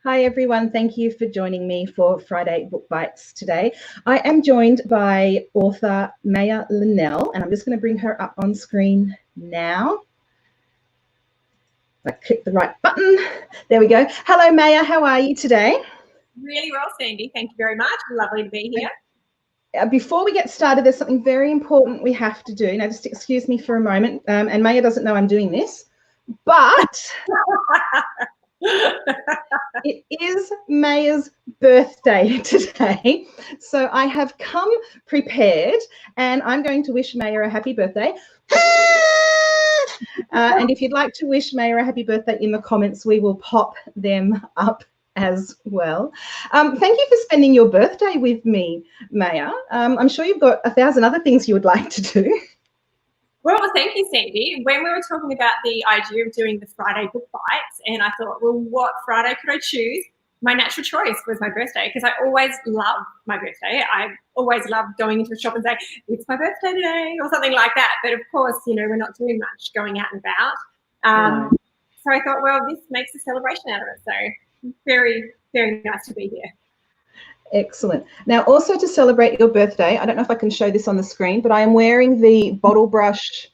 Hi everyone, thank you for joining me for Friday Book Bites today. I am joined by author Maya Linnell, and I'm just going to bring her up on screen now. I click the right button. There we go. Hello Maya, how are you today? Really well, Sandy. Thank you very much. Lovely to be here. Before we get started, there's something very important we have to do. Now, just excuse me for a moment, and Maya doesn't know I'm doing this, but it is Maya's birthday today. So I have come prepared, and I'm going to wish Maya a happy birthday. And if you'd like to wish Maya a happy birthday in the comments, we will pop them up as well. Thank you for spending your birthday with me, Maya. I'm sure you've got 1,000 other things you would like to do. Well, thank you, Sandy. When we were talking about the idea of doing the Friday Book Bites, and I thought, well, what Friday could I choose? My natural choice was my birthday, because I always love my birthday. I always love going into a shop and saying, it's my birthday today, or something like that. But of course, you know, we're not doing much going out and about. So I thought, well, this makes a celebration out of it. So very, very nice to be here. Excellent. Now, also to celebrate your birthday, I don't know if I can show this on the screen, but I am wearing the bottle brush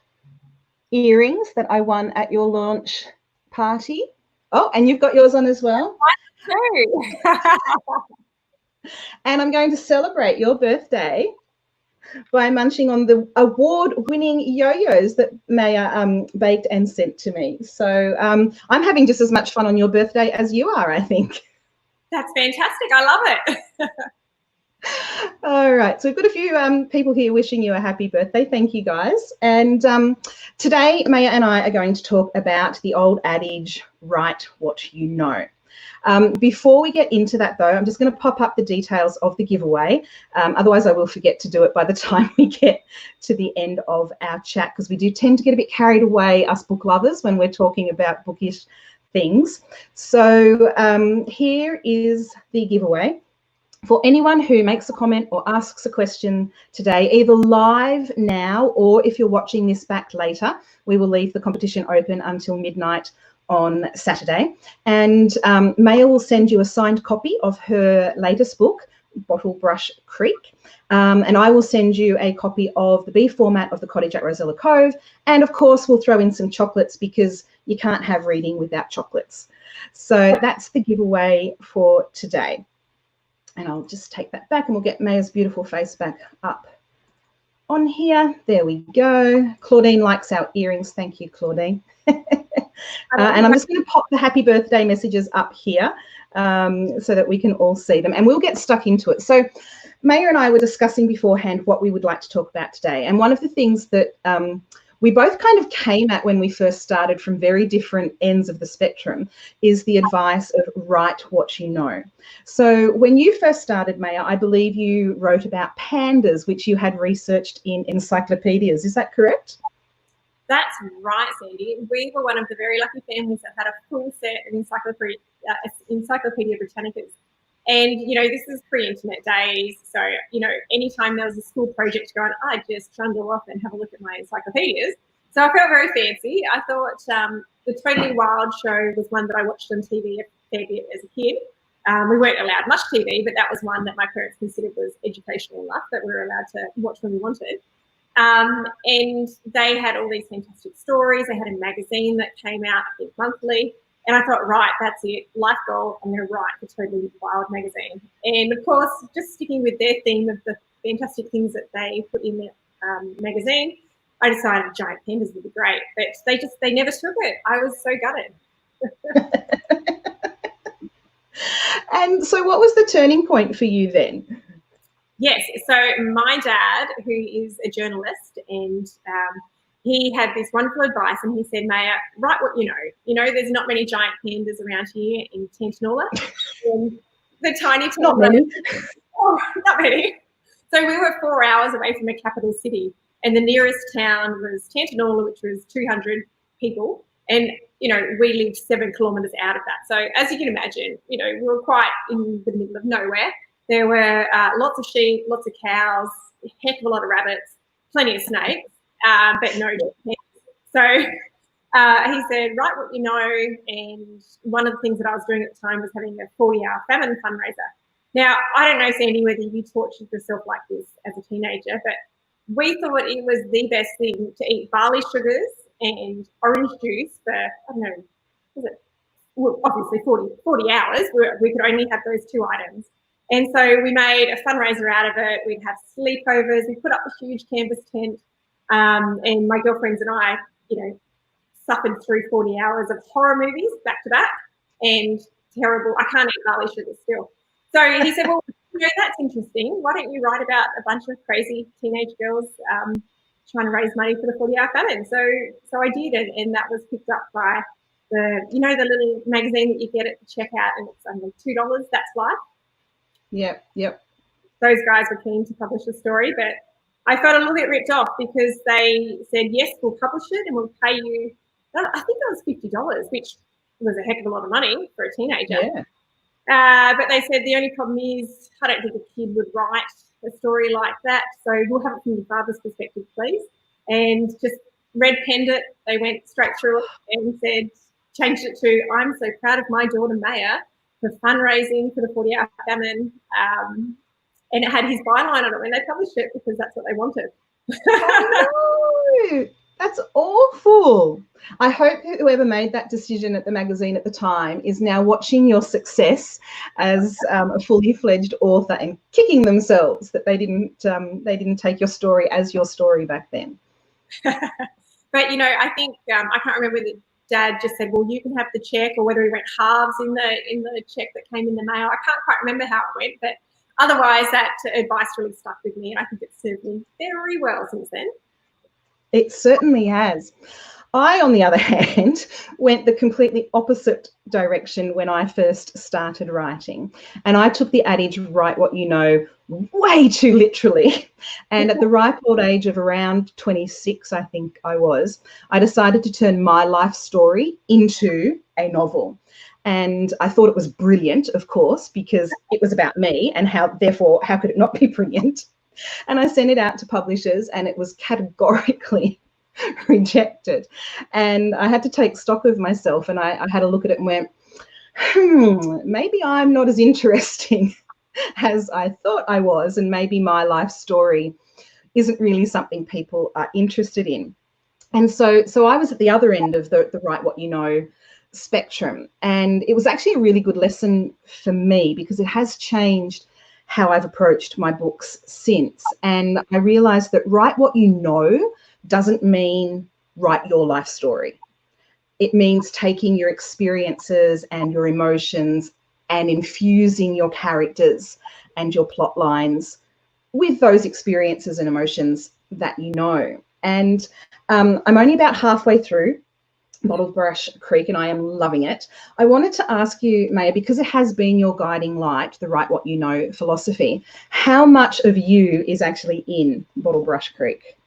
earrings that I won at your launch party. Oh, and you've got yours on as well. And I'm going to celebrate your birthday by munching on the award-winning yo-yos that Maya baked and sent to me. So I'm having just as much fun on your birthday as you are, I think. That's fantastic. I love it. All right, so we've got a few people here wishing you a happy birthday. Thank you, guys. And today, Maya and I are going to talk about the old adage, write what you know. Before we get into that, though, I'm just going to pop up the details of the giveaway. Otherwise, I will forget to do it by the time we get to the end of our chat, because we do tend to get a bit carried away, us book lovers, when we're talking about bookish things. So here is the giveaway. For anyone who makes a comment or asks a question today, either live now or if you're watching this back later, we will leave the competition open until midnight on Saturday. And Maya will send you a signed copy of her latest book, Bottle Brush Creek. And I will send you a copy of the B format of The Cottage at Rosella Cove. And of course, we'll throw in some chocolates, because you can't have reading without chocolates. So that's the giveaway for today. And I'll just take that back and we'll get Maya's beautiful face back up on here. There we go. Claudine likes our earrings. Thank you, Claudine. And I'm just going to pop the happy birthday messages up here so that we can all see them, and we'll get stuck into it. So Maya and I were discussing beforehand what we would like to talk about today. And one of the things that we both kind of came at when we first started from very different ends of the spectrum is the advice of write what you know. So when you first started, Maya, I believe you wrote about pandas, which you had researched in encyclopedias. Is that correct? That's right, Sandy. We were one of the very lucky families that had a full set of Encyclopedia Britannicas. And, you know, this is pre-internet days. So, you know, anytime there was a school project going, I'd just trundle off and have a look at my encyclopedias. So I felt very fancy. I thought the Totally Wild show was one that I watched on TV a fair bit as a kid. We weren't allowed much TV, but that was one that my parents considered was educational enough that we were allowed to watch when we wanted. And they had all these fantastic stories. They had a magazine that came out, I think, monthly. And I thought, right, that's it, life goal, I'm going to write the Totally Wild magazine. And of course, just sticking with their theme of the fantastic things that they put in the magazine, I decided giant pandas would be great. But they never took it. I was so gutted. And so what was the turning point for you then? Yes, so my dad, who is a journalist, and he had this wonderful advice, and he said, Maya, write what you know. You know, there's not many giant pandas around here in Tantanoola. And the tiny town. Not many. Oh, not many. So we were 4 hours away from a capital city, and the nearest town was Tantanoola, which was 200 people. And, you know, we lived 7 kilometres out of that. So as you can imagine, you know, we were quite in the middle of nowhere. There were lots of sheep, lots of cows, a heck of a lot of rabbits, plenty of snakes, but no pets. So He said, write what you know. And one of the things that I was doing at the time was having a 40-hour famine fundraiser. Now, I don't know, Sandy, whether you tortured yourself like this as a teenager, but we thought it was the best thing to eat barley sugars and orange juice for, I don't know, was it? Well, obviously 40 hours. We could only have those two items. And so we made a fundraiser out of it. We'd have sleepovers. We put up a huge canvas tent. And my girlfriends and I, suffered through 40 hours of horror movies back to back and terrible. I can't eat barley sugar still. So he said, well, that's interesting. Why don't you write about a bunch of crazy teenage girls trying to raise money for the 40-hour famine? So I did, and that was picked up by the little magazine that you get at the checkout, and it's only $2. That's Life. Yep. Those guys were keen to publish the story, but I felt a little bit ripped off because they said, yes, we'll publish it and we'll pay you. I think that was $50, which was a heck of a lot of money for a teenager. Yeah. But they said the only problem is I don't think a kid would write a story like that. So we'll have it from your father's perspective, please. And just red penned it. They went straight through it and said, changed it to, I'm so proud of my daughter Maya for fundraising for the 40-hour famine. And it had his byline on it when they published it because that's what they wanted. Oh, no. That's awful. I hope whoever made that decision at the magazine at the time is now watching your success as a fully fledged author and kicking themselves that they didn't take your story as your story back then. But I think I can't remember whether Dad just said, well, you can have the check, or whether he went halves in the check that came in the mail. I can't quite remember how it went, but otherwise that advice really stuck with me, and I think it's served me very well since then. It certainly has. I, on the other hand, went the completely opposite direction when I first started writing. And I took the adage, write what you know, way too literally. And at the ripe old age of around 26, I think I decided to turn my life story into a novel. And I thought it was brilliant, of course, because it was about me, and how could it not be brilliant? And I sent it out to publishers, and it was categorically rejected. And I had to take stock of myself, and I had a look at it and went, maybe I'm not as interesting as I thought I was, and maybe my life story isn't really something people are interested in. And so I was at the other end of the write what you know spectrum, and it was actually a really good lesson for me because it has changed how I've approached my books since. And I realized that write what you know doesn't mean write your life story. It means taking your experiences and your emotions and infusing your characters and your plot lines with those experiences and emotions that you know. And I'm only about halfway through Bottled Brush Creek, and I am loving it. I wanted to ask you, Maya, because it has been your guiding light, the write what you know philosophy, how much of you is actually in Bottled Brush Creek?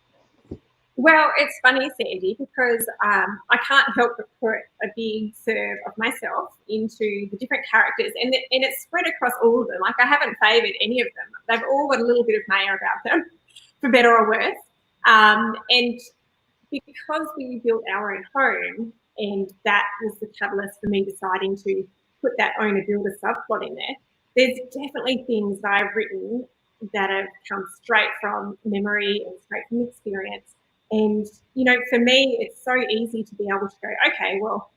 Well, it's funny, Sandy, because I can't help but put a big serve of myself into the different characters, and it's spread across all of them. Like, I haven't favoured any of them. They've all got a little bit of Maya about them, for better or worse. And because we built our own home, and that was the catalyst for me deciding to put that owner-builder subplot in there, there's definitely things that I've written that have come straight from memory and straight from experience. And, for me, it's so easy to be able to go, okay, well,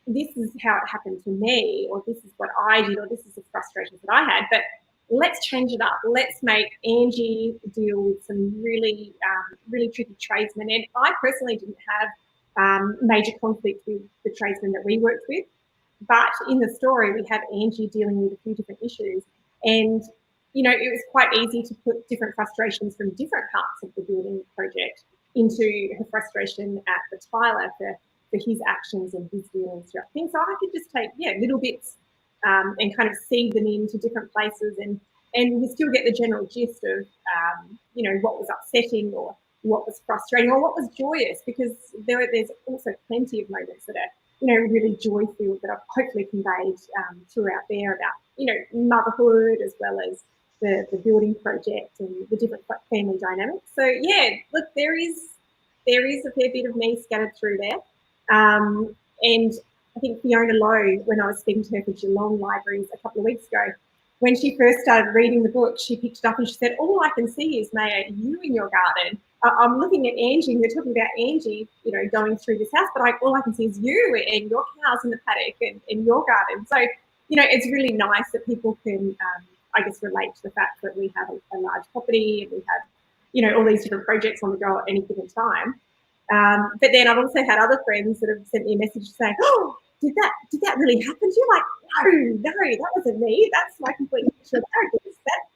this is how it happened to me, or this is what I did, or this is the frustrations that I had. But let's change it up. Let's make Angie deal with some really, really tricky tradesmen. And I personally didn't have major conflict with the tradesmen that we worked with. But in the story, we have Angie dealing with a few different issues. And, it was quite easy to put different frustrations from different parts of the building project into her frustration at the Tyler for his actions and his dealings throughout things. So I could just take, little bits and kind of seed them into different places, and we still get the general gist of, what was upsetting, or what was frustrating, or what was joyous, because there's also plenty of moments that are, really joy-filled that I've hopefully conveyed throughout there about, motherhood, as well as the building project and the different family dynamics. So look, there is a fair bit of me scattered through there. And I think Fiona Lowe, when I was speaking to her for Geelong Libraries a couple of weeks ago, when she first started reading the book, she picked it up and she said, all I can see is, Maya, you in your garden. I'm looking at Angie, and we're talking about Angie, you know, going through this house, but all I can see is you and your cows in the paddock and in your garden. So, you know, it's really nice that people can, I guess, relate to the fact that we have a large property and we have, you know, all these different projects on the go at any given time. But then I've also had other friends that have sent me a message saying, oh, did that really happen to you? Like, no, that wasn't me. That's my complete fictional character.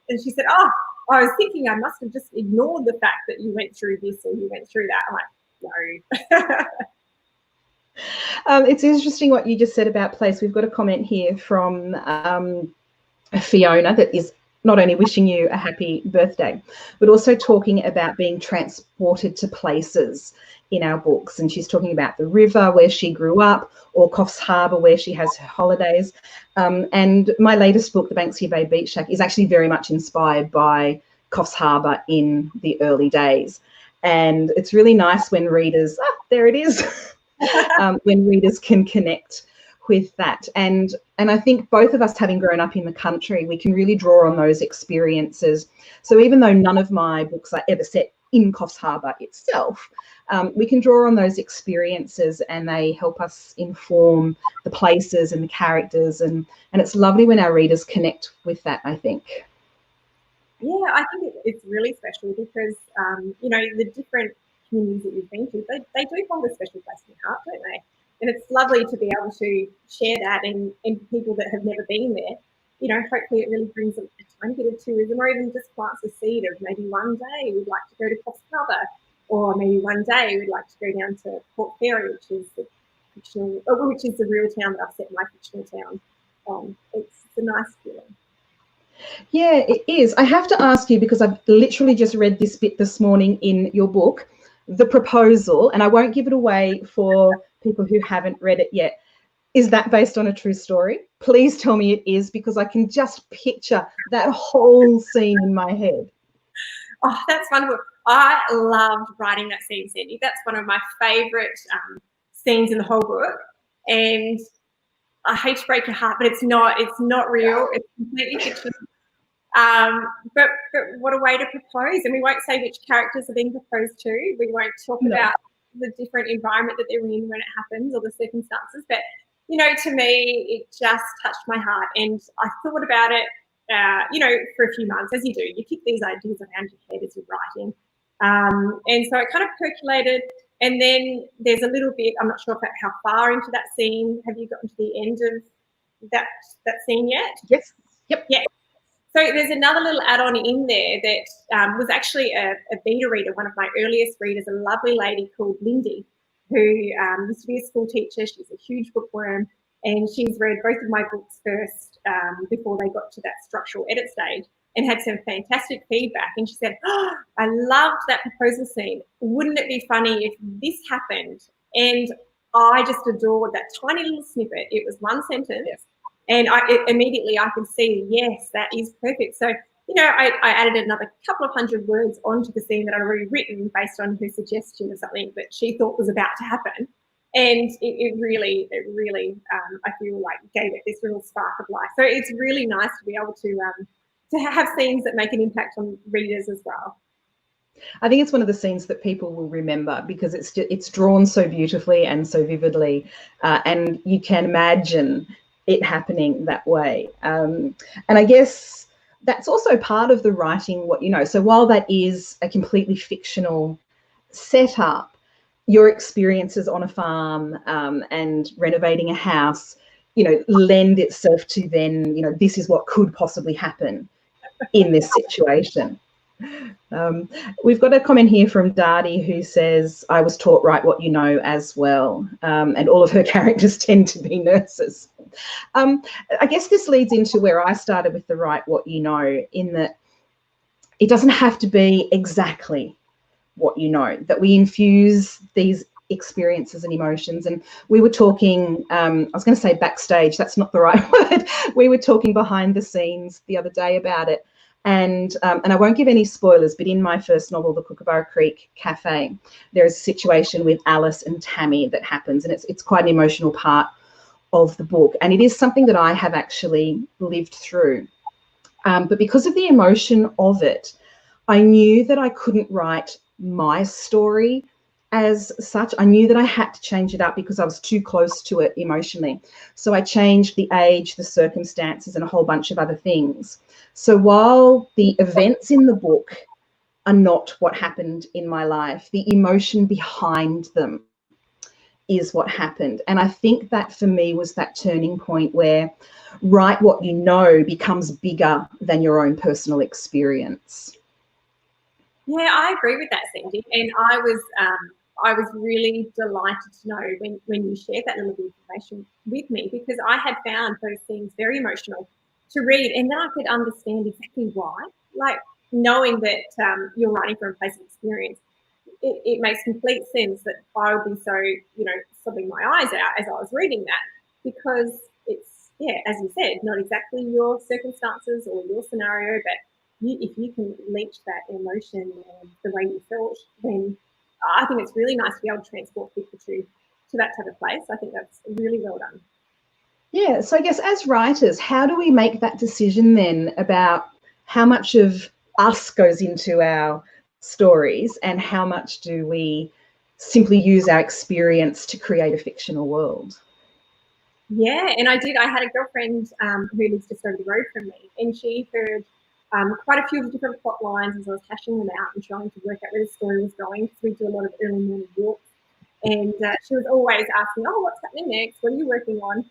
And she said, oh, I was thinking I must have just ignored the fact that you went through this or you went through that. I'm like, no. It's interesting what you just said about place. We've got a comment here from Fiona that is not only wishing you a happy birthday, but also talking about being transported to places in our books. And she's talking about the river where she grew up, or Coffs Harbour where she has her holidays. And my latest book, The Banksia Bay Beach Shack, is actually very much inspired by Coffs Harbour in the early days. And it's really nice when readers, there it is, when readers can connect with that. And I think both of us, having grown up in the country, we can really draw on those experiences. So even though none of my books are ever set in Coffs Harbour itself, we can draw on those experiences and they help us inform the places and the characters. And it's lovely when our readers connect with that, I think. Yeah, I think it's really special because, you know, the different communities that you've been to, they do hold a special place in your heart, don't they? And it's lovely to be able to share that and people that have never been there. You know, hopefully it really brings a tiny bit of tourism, or even just plants a seed of maybe one day we'd like to go to Coffs Harbour, or maybe one day we'd like to go down to Port Fairy, which is the real town that I've set my fictional town. It's a nice feeling. Yeah, it is. I have to ask you, because I've literally just read this bit this morning in your book, The Proposal, and I won't give it away for people who haven't read it yet. Is that based on a true story? Please tell me it is, because I can just picture that whole scene in my head. Oh, that's wonderful. I loved writing that scene, Sandy. That's one of my favourite scenes in the whole book. And I hate to break your heart, but it's not real. It's completely fictional. But what a way to propose. And we won't say which characters are being proposed to. We won't talk about the different environment that they're in when it happens or the circumstances. But, you know, to me, it just touched my heart. And I thought about it, you know, for a few months, as you do. You keep these ideas around your head as you're writing. And so it kind of percolated. And then there's a little bit, I'm not sure how far into that scene. Have you gotten to the end of that scene yet? Yes. Yep. Yeah. So there's another little add-on in there that was actually a beta reader, one of my earliest readers, a lovely lady called Lindy, who used to be a school teacher. She's a huge bookworm, and she's read both of my books first before they got to that structural edit stage, and had some fantastic feedback. And she said, oh, I loved that proposal scene. Wouldn't it be funny if this happened? And I just adored that tiny little snippet. It was one sentence. Yes. And immediately I could see, yes, that is perfect. So, you know, I added another couple of hundred words onto the scene that I'd already written based on her suggestion of something that she thought was about to happen. And it really, I feel like gave it this little spark of life. So it's really nice to be able to have scenes that make an impact on readers as well. I think it's one of the scenes that people will remember because it's drawn so beautifully and so vividly, and you can imagine it happening that way. And I guess that's also part of the writing what you know. So while that is a completely fictional setup, your experiences on a farm and renovating a house, you know, lend itself to then, you know, this is what could possibly happen in this situation. We've got a comment here from Dardie who says, I was taught write what you know as well. And all of her characters tend to be nurses. I guess this leads into where I started with the write what you know, in that it doesn't have to be exactly what you know, that we infuse these experiences and emotions. And we were talking, I was going to say backstage, that's not the right word. We were talking behind the scenes the other day about it. And I won't give any spoilers, but in my first novel, The Kookaburra Creek Cafe, there is a situation with Alice and Tammy that happens, and it's quite an emotional part of the book. And it is something that I have actually lived through. But because of the emotion of it, I knew that I couldn't write my story as such. I knew that I had to change it up because I was too close to it emotionally. So I changed the age, the circumstances, and a whole bunch of other things. So while the events in the book are not what happened in my life, the emotion behind them is what happened. And I think that for me was that turning point where write what you know becomes bigger than your own personal experience. Yeah, I agree with that, Sandy. And I was really delighted to know when you shared that little bit of information with me, because I had found those things very emotional to read, and then I could understand exactly why. Like, knowing that you're writing from a place of experience, it makes complete sense that I would be so, sobbing my eyes out as I was reading that, because it's, yeah, as you said, not exactly your circumstances or your scenario, but if you can reach that emotion and the way you felt, then I think it's really nice to be able to transport people to that type of place. I think that's really well done. Yeah, so I guess as writers, how do we make that decision then about how much of us goes into our stories and how much do we simply use our experience to create a fictional world? Yeah, and I did. I had a girlfriend who lives just over the road from me, and she heard quite a few of the different plot lines as I was hashing them out and trying to work out where the story was going, because we do a lot of early morning walks. And she was always asking, "Oh, what's happening next? What are you working on?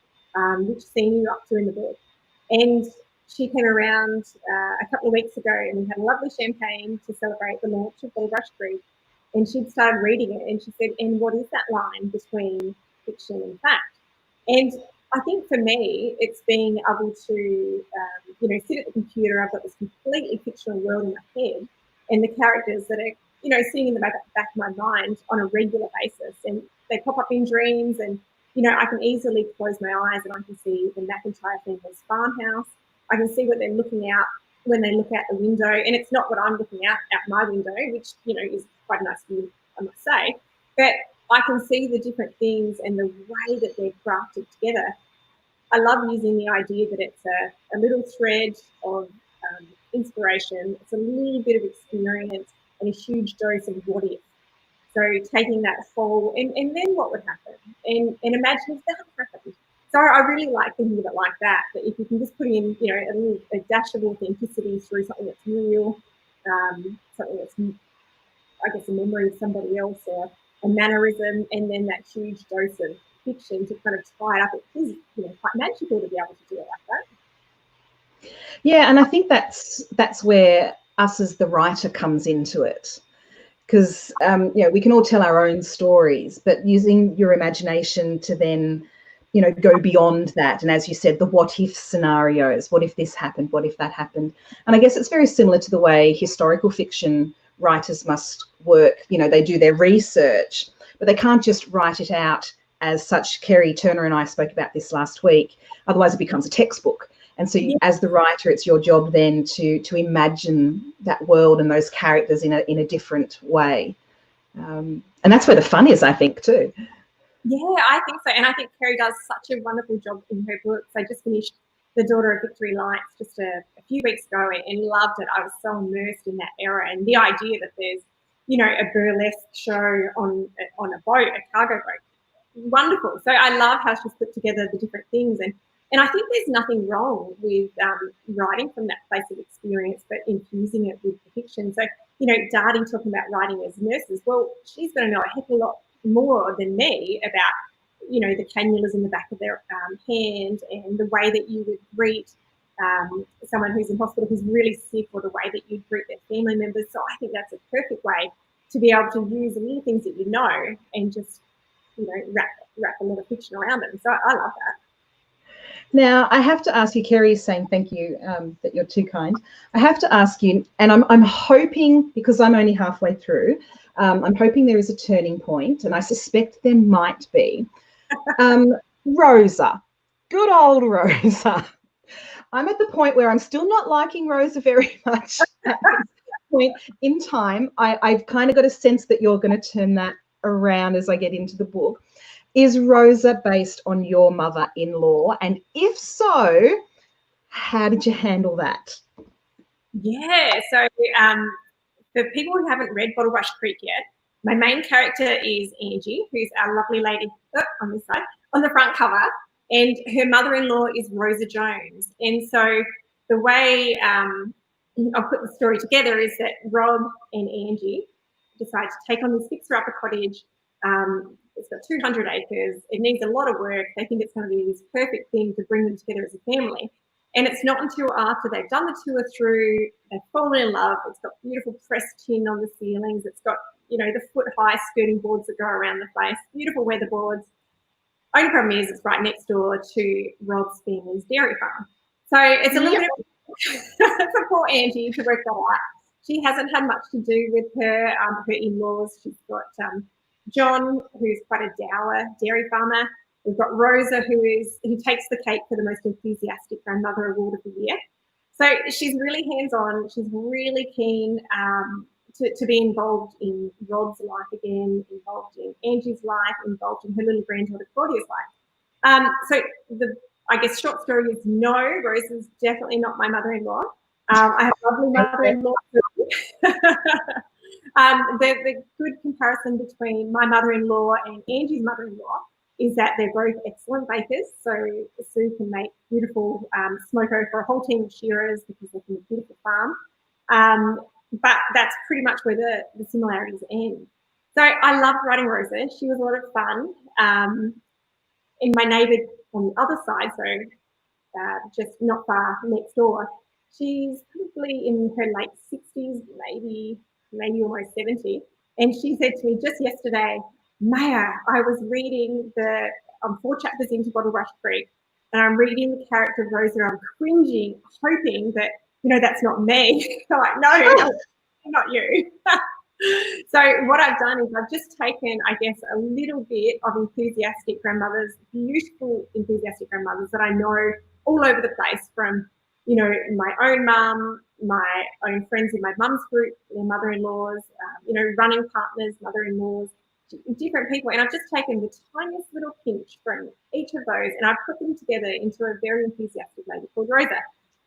Which scene are you up to in the book?" And she came around a couple of weeks ago, and we had a lovely champagne to celebrate the launch of Gold Rush Creek. And she'd started reading it, and she said, "And what is that line between fiction and fact?" And I think for me, it's being able to, sit at the computer. I've got this completely fictional world in my head, and the characters that are, sitting in the back of my mind on a regular basis, and they pop up in dreams, and I can easily close my eyes and I can see the McIntyre family's farmhouse. I can see what they're looking out when they look out the window, and it's not what I'm looking out my window, which is quite a nice view, I must say, but I can see the different things and the way that they're crafted together. I love using the idea that it's a little thread of inspiration. It's a little bit of experience and a huge dose of what if. So taking that whole, and then what would happen? And imagine if that happened. So I really like thinking of it like that, that if you can just put in, a dash of authenticity through something that's real, something that's, I guess, a memory of somebody else or a mannerism, and then that huge dose of fiction to kind of tie it up. It is, quite magical to be able to do it like that. Yeah, and I think that's where us as the writer comes into it, because we can all tell our own stories, but using your imagination to then go beyond that, and as you said, the what if scenarios, what if this happened, what if that happened. And I guess it's very similar to the way historical fiction writers must work. They do their research, but they can't just write it out as such. Kerry Turner and I spoke about this last week, otherwise it becomes a textbook. And so as the writer, it's your job then to imagine that world and those characters in a different way. And that's where the fun is, I think, too. Yeah, I think so. And I think Kerry does such a wonderful job in her books. I just finished The Daughter of Victory Lights just a few weeks ago and loved it. I was so immersed in that era, and the idea that there's, a burlesque show on a boat, a cargo boat. Wonderful. So I love how she's put together the different things. And I think there's nothing wrong with writing from that place of experience, but infusing it with the fiction. So, Darty talking about writing as nurses, well, she's going to know a heck of a lot more than me about, the cannulas in the back of their hand, and the way that you would greet someone who's in hospital who's really sick, or the way that you greet their family members. So I think that's a perfect way to be able to use the little things that and just, wrap a lot of fiction around them. So I love that. Now, I have to ask you, Kerry is saying thank you, that you're too kind. I have to ask you, and I'm hoping, because I'm only halfway through, I'm hoping there is a turning point, and I suspect there might be. Rosa, good old Rosa. I'm at the point where I'm still not liking Rosa very much at this point in time. I've kind of got a sense that you're going to turn that around as I get into the book. Is Rosa based on your mother-in-law? And if so, how did you handle that? Yeah, so for people who haven't read Bottle Brush Creek yet, my main character is Angie, who's our lovely lady on this side, on the front cover, and her mother-in-law is Rosa Jones. And so the way I'll put the story together is that Rob and Angie decide to take on this fixer-upper cottage. It's got 200 acres. It needs a lot of work. They think it's going to be this perfect thing to bring them together as a family. And it's not until after they've done the tour through, they've fallen in love. It's got beautiful pressed tin on the ceilings. It's got, you know, the foot-high skirting boards that go around the place, beautiful weatherboards. Only problem is it's right next door to Rob's family's dairy farm. So it's a little bit for poor Angie to work that out. She hasn't had much to do with her in-laws. She's got John, who's quite a dour dairy farmer. We've got Rosa, who takes the cake for the most enthusiastic grandmother award of the year. So she's really hands-on. She's really keen to be involved in Rob's life again, involved in Angie's life, involved in her little granddaughter Claudia's life. So I guess short story is no, Rosa's definitely not my mother-in-law. I have a lovely mother-in-law. The good comparison between my mother-in-law and Angie's mother-in-law is that they're both excellent bakers. So Sue can make beautiful smoko for a whole team of shearers because they can make beautiful farm. But that's pretty much where the similarities end. So I loved writing Rosa. She was a lot of fun. And my neighbour on the other side, so just not far next door, she's probably in her late 60s, maybe almost 70. And she said to me just yesterday, Maya, I was reading I'm 4 chapters into Bottle Brush Creek, and I'm reading the character of Rosa. I'm cringing, hoping that, that's not me. I'm like, no, not you. So what I've done is I've just taken, I guess, a little bit of enthusiastic grandmothers, beautiful enthusiastic grandmothers that I know all over the place from, my own mum, my own friends in my mum's group, their mother-in-laws, running partners, mother-in-laws, different people. And I've just taken the tiniest little pinch from each of those and I've put them together into a very enthusiastic lady called Rosa.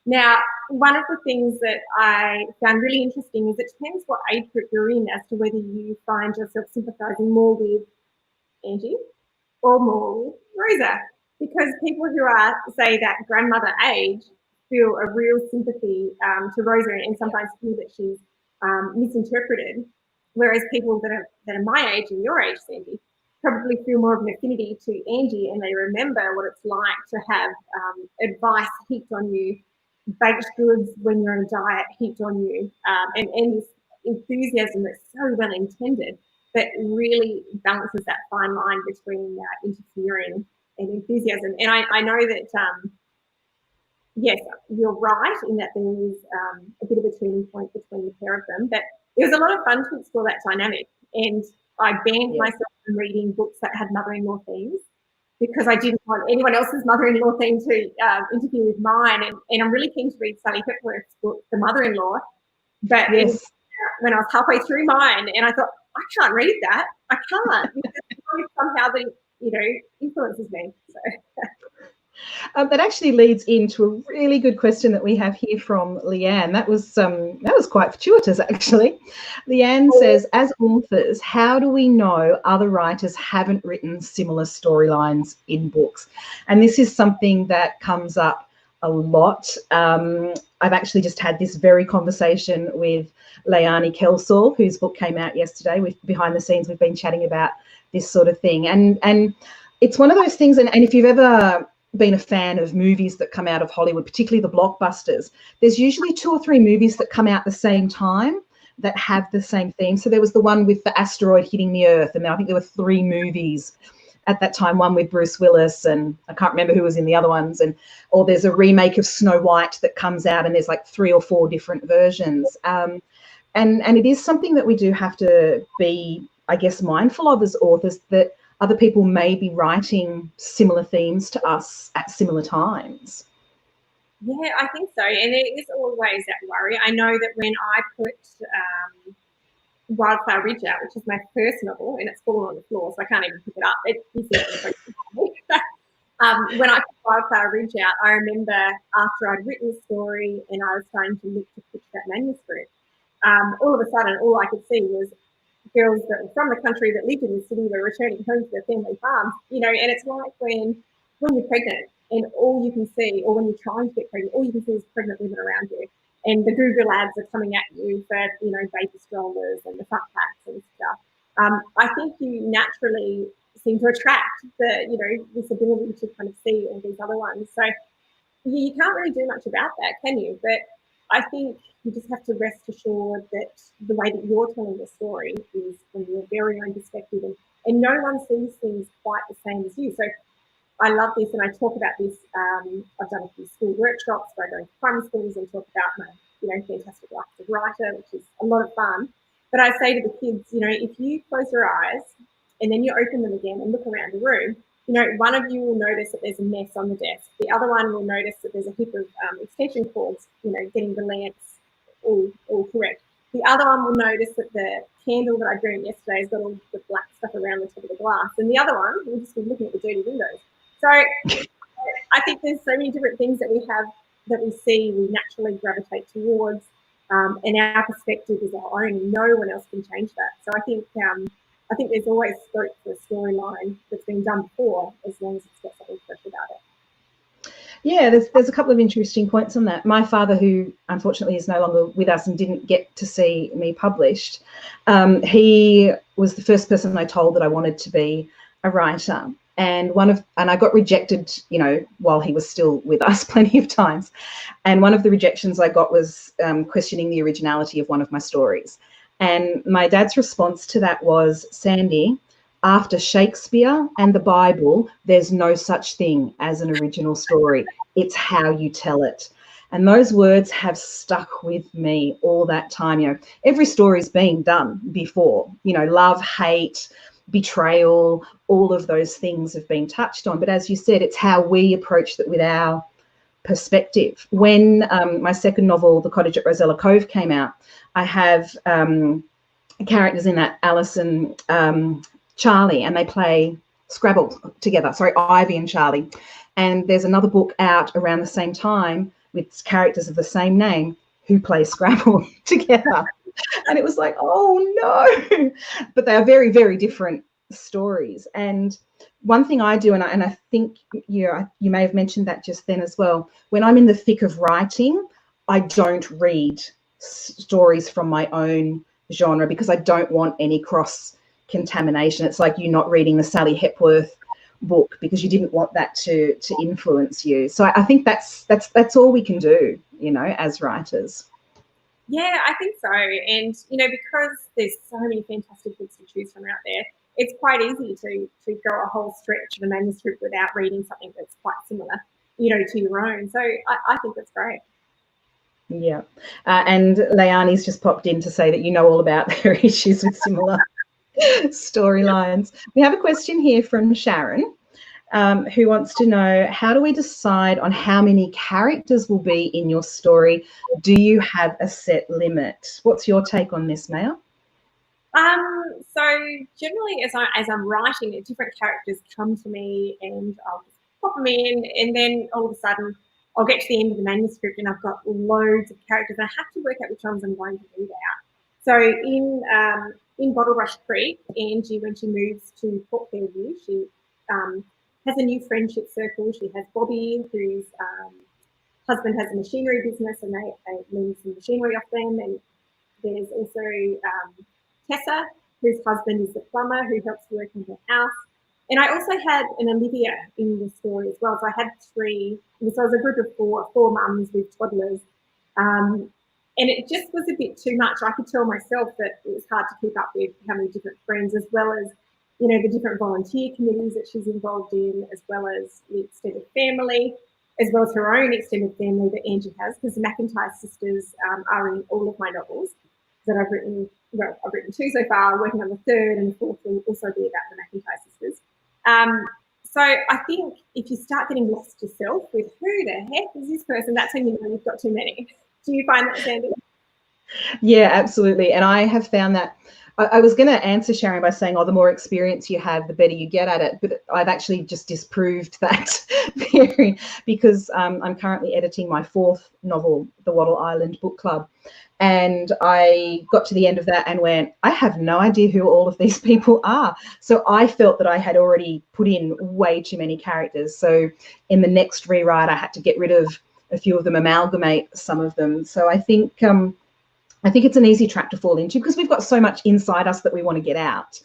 Now, one of the things that I found really interesting is it depends what age group you're in as to whether you find yourself sympathising more with Angie or more with Rosa. Because people who are, say, that grandmother age feel a real sympathy to Rosa and sometimes feel that she's misinterpreted, whereas people that are my age and your age, Sandy, probably feel more of an affinity to Angie and they remember what it's like to have advice heaped on you, baked goods when you're on a diet heaped on you, and this enthusiasm that's so well intended that really balances that fine line between interfering and enthusiasm. And I know that, yes, you're right in that there is a bit of a turning point between the pair of them, but it was a lot of fun to explore that dynamic. And I banned myself from reading books that had mother-in-law themes because I didn't want anyone else's mother-in-law theme to interfere with mine. And I'm really keen to read Sally Hepworth's book, The Mother-in-Law. But when I was halfway through mine, and I thought, I can't read that. I can't. Because somehow that, influences me. So. That actually leads into a really good question that we have here from Leanne. That was quite fortuitous, actually. Leanne says, as authors, how do we know other writers haven't written similar storylines in books? And this is something that comes up a lot. I've actually just had this very conversation with E Kelso, whose book came out yesterday. Behind the scenes, we've been chatting about this sort of thing. And it's one of those things, and if you've ever been a fan of movies that come out of Hollywood, particularly the blockbusters, there's usually 2 or 3 movies that come out at the same time that have the same theme. So there was the one with the asteroid hitting the Earth, and I think there were 3 movies at that time, one with Bruce Willis, and I can't remember who was in the other ones. Or there's a remake of Snow White that comes out, and there's like 3 or 4 different versions. And it is something that we do have to be, I guess, mindful of as authors, that other people may be writing similar themes to us at similar times. Yeah, I think so. And it is always that worry. I know that when I put Wildflower Ridge out, which is my first novel, and it's fallen on the floor, so I can't even pick it up. It is when I put Wildflower Ridge out, I remember after I'd written the story and I was starting to look to pitch that manuscript, all of a sudden, all I could see was girls that were from the country that lived in the city were returning home to their family farms, and it's like when you're pregnant and all you can see, or when you're trying to get pregnant, all you can see is pregnant women around you. And the Google ads are coming at you for, baby strollers and the front packs and stuff. I think you naturally seem to attract this ability to kind of see all these other ones. So you can't really do much about that, can you? But I think you just have to rest assured that the way that you're telling the story is from your very own perspective, and no one sees things quite the same as you. So I love this, and I talk about this. I've done a few school workshops where I go into primary schools and talk about my, fantastic life as a writer, which is a lot of fun. But I say to the kids, if you close your eyes and then you open them again and look around the room, one of you will notice that there's a mess on the desk. The other one will notice that there's a heap of extension cords, getting the lamps all correct. The other one will notice that the candle that I burnt yesterday has got all the black stuff around the top of the glass. And the other one will just be looking at the dirty windows. So I think there's so many different things that we have that we see, we naturally gravitate towards, and our perspective is our own. No one else can change that. So I think there's always scope for a storyline that's been done before, as long as it's got something fresh about it. Yeah, there's a couple of interesting points on that. My father, who unfortunately is no longer with us and didn't get to see me published, he was the first person I told that I wanted to be a writer. And I got rejected, while he was still with us plenty of times. And one of the rejections I got was questioning the originality of one of my stories. And my dad's response to that was, Sandy, after Shakespeare and the Bible, there's no such thing as an original story. It's how you tell it. And those words have stuck with me all that time. Every story's been done before, love, hate, betrayal, all of those things have been touched on. But as you said, it's how we approach that with our perspective. When my second novel, The Cottage at Rosella Cove, came out, I have characters in that, Alice and Charlie, and they play Scrabble together. Sorry, Ivy and Charlie. And there's another book out around the same time with characters of the same name who play Scrabble together. And it was like, oh no, but they are very, very different stories. And one thing I do, and I think you may have mentioned that just then as well, when I'm in the thick of writing, I don't read stories from my own genre because I don't want any cross contamination. It's like you not reading the Sally Hepworth book because you didn't want that to influence you. So I think that's all we can do, as writers. Yeah, I think so. And, because there's so many fantastic books to choose from out there, it's quite easy to go a whole stretch of a manuscript without reading something that's quite similar, to your own. So I think that's great. Yeah. And Leanie's just popped in to say that all about their issues with similar storylines. We have a question here from Sharon. Who wants to know, how do we decide on how many characters will be in your story? Do you have a set limit? What's your take on this, Maya? So generally, as I'm writing, different characters come to me, and I'll just pop them in, and then all of a sudden, I'll get to the end of the manuscript, and I've got loads of characters. I have to work out which ones I'm going to read out. So in Bottle Brush Creek, Angie, when she moves to Port Fairview, she has a new friendship circle. She has Bobby, whose husband has a machinery business, and they leave some machinery off them. And there's also Tessa, whose husband is the plumber who helps work in her house. And I also had an Olivia in the story as well. So I had three. So it was a group of four mums with toddlers. And it just was a bit too much. I could tell myself that it was hard to keep up with how many different friends, as well as the different volunteer committees that she's involved in, as well as the extended family, as well as her own extended family that Angie has, because the McIntyre sisters are in all of my novels that I've written. Well, I've written two so far, working on the third, and the fourth will also be about the McIntyre sisters. So I think if you start getting lost yourself with who the heck is this person, that's when you know you've got too many. Do you find that, Sandy? Yeah, absolutely. And I have found that I was going to answer Sharon by saying, oh, the more experience you have, the better you get at it. But I've actually just disproved that theory because I'm currently editing my 4th novel, The Wattle Island Book Club. And I got to the end of that and went, I have no idea who all of these people are. So I felt that I had already put in way too many characters. So in the next rewrite, I had to get rid of a few of them, amalgamate some of them. So I think it's an easy trap to fall into because we've got so much inside us that we want to get out,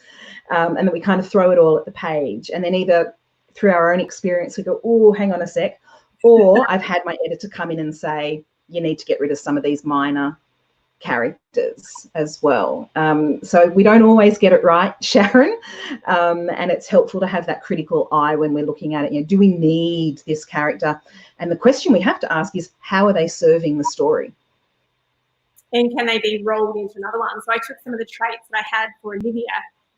and that we kind of throw it all at the page. And then either through our own experience, we go, oh, hang on a sec. Or I've had my editor come in and say, you need to get rid of some of these minor characters as well. So we don't always get it right, Sharon. And it's helpful to have that critical eye when we're looking at it. You know, do we need this character? And the question we have to ask is, how are they serving the story? And can they be rolled into another one? So I took some of the traits that I had for Olivia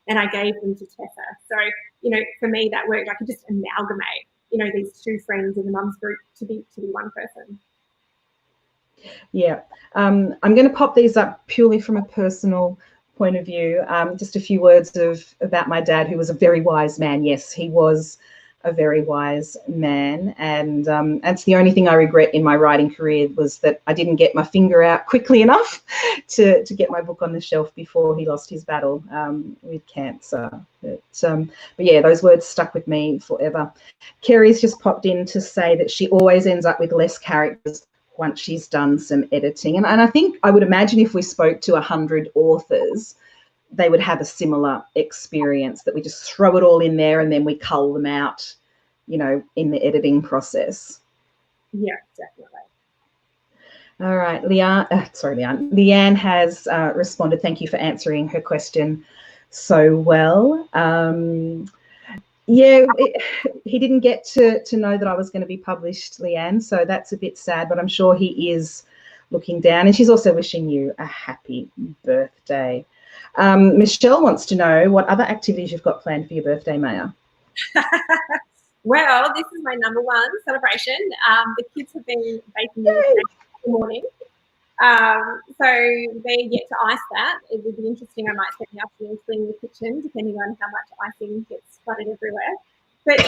and I gave them to Tessa. So, you know, for me that worked. I could just amalgamate, you know, these 2 friends in the mum's group to be one person. Yeah, I'm going to pop these up purely from a personal point of view. Just a few words about my dad, who was a very wise man. Yes, he was a very wise man, and that's the only thing I regret in my writing career, was that I didn't get my finger out quickly enough to get my book on the shelf before he lost his battle with cancer. But yeah, those words stuck with me forever. Kerry's just popped in to say that she always ends up with less characters once she's done some editing, and I would imagine if we spoke to 100 authors, they would have a similar experience, that we just throw it all in there and then we cull them out, you know, in the editing process. Yeah, definitely. All right, Leanne has responded. Thank you for answering her question so well. Yeah, he didn't get to know that I was going to be published, Leanne, so that's a bit sad, but I'm sure he is looking down. And she's also wishing you a happy birthday. Michelle wants to know what other activities you've got planned for your birthday, Maya. Well, this is my number 1 celebration. The kids have been baking in the morning. So they get to ice that. It would be interesting. I might spend the afternoon cleaning the kitchen, depending on how much icing gets splattered everywhere. But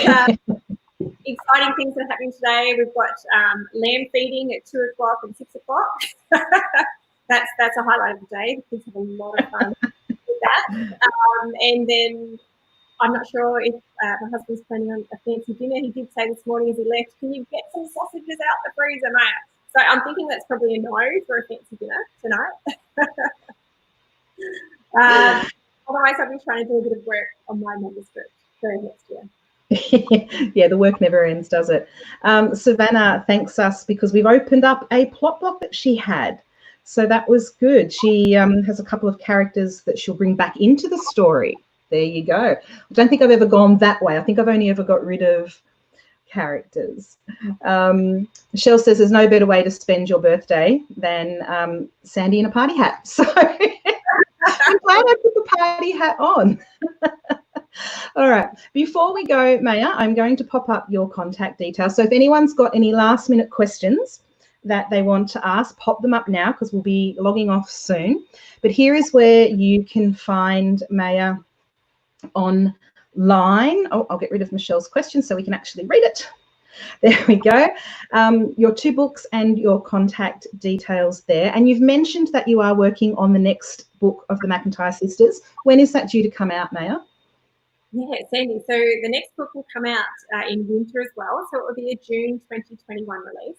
exciting things that are happening today. We've got lamb feeding at 2 o'clock and 6 o'clock. That's a highlight of the day. The kids have a lot of fun with that. And then I'm not sure if my husband's planning on a fancy dinner. He did say this morning as he left, can you get some sausages out the freezer, Maya? So I'm thinking that's probably a no for a fancy dinner tonight. Otherwise, I've been trying to do a bit of work on my manuscript for next year. Yeah, the work never ends, does it? Savannah thanks us because we've opened up a plot block that she had. So that was good. She has a couple of characters that she'll bring back into the story. There you go. I don't think I've ever gone that way. I think I've only ever got rid of characters. Michelle says there's no better way to spend your birthday than Sandy in a party hat. So I'm glad I put the party hat on. All right. Before we go, Maya, I'm going to pop up your contact details. So if anyone's got any last minute questions that they want to ask, pop them up now because we'll be logging off soon. But here is where you can find Maya online. Oh, I'll get rid of Michelle's question so we can actually read it. There we go. Your 2 books and your contact details there. And you've mentioned that you are working on the next book of the McIntyre sisters. When is that due to come out, Maya? Yeah, Sandy. So the next book will come out in winter as well. So it will be a June 2021 release.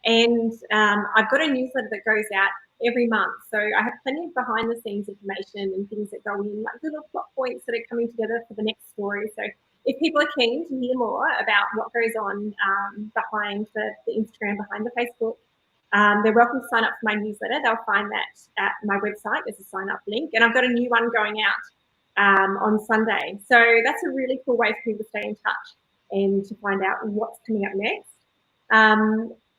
And I've got a newsletter that goes out every month. So I have plenty of behind the scenes information and things that go in, like little plot points that are coming together for the next story. So if people are keen to hear more about what goes on behind the Instagram, behind the Facebook, they're welcome to sign up for my newsletter. They'll find that at my website. There's a sign up link. And I've got a new one going out on Sunday. So that's a really cool way for people to stay in touch and to find out what's coming up next.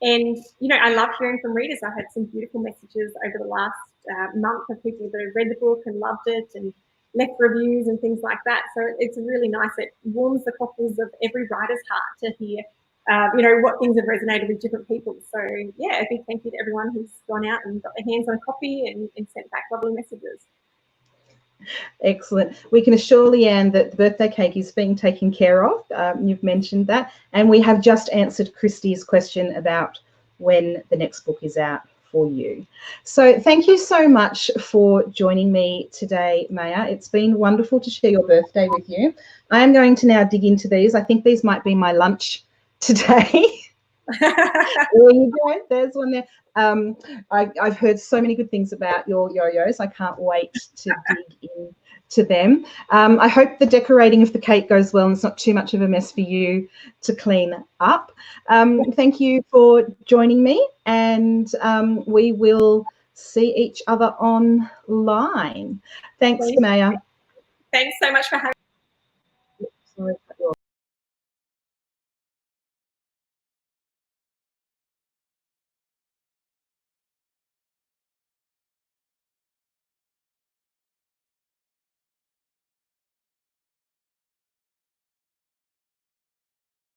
And, you know, I love hearing from readers. I had some beautiful messages over the last month of people that have read the book and loved it. And, left reviews and things like that. So it's really nice. It warms the cockles of every writer's heart to hear, you know, what things have resonated with different people. So yeah, a big thank you to everyone who's gone out and got their hands on a copy and sent back lovely messages. Excellent. We can assure Leanne that the birthday cake is being taken care of. You've mentioned that. And we have just answered Christy's question about when the next book is out for you. So thank you so much for joining me today, Maya. It's been wonderful to share your birthday with you. I am going to now dig into these. I think these might be my lunch today. There you go. There's one there. I've heard so many good things about your yo-yos. I can't wait to dig into them. I hope the decorating of the cake goes well and it's not too much of a mess for you to clean up. Thank you for joining me, and we will see each other online. Thanks, Maya. Thanks so much for having me.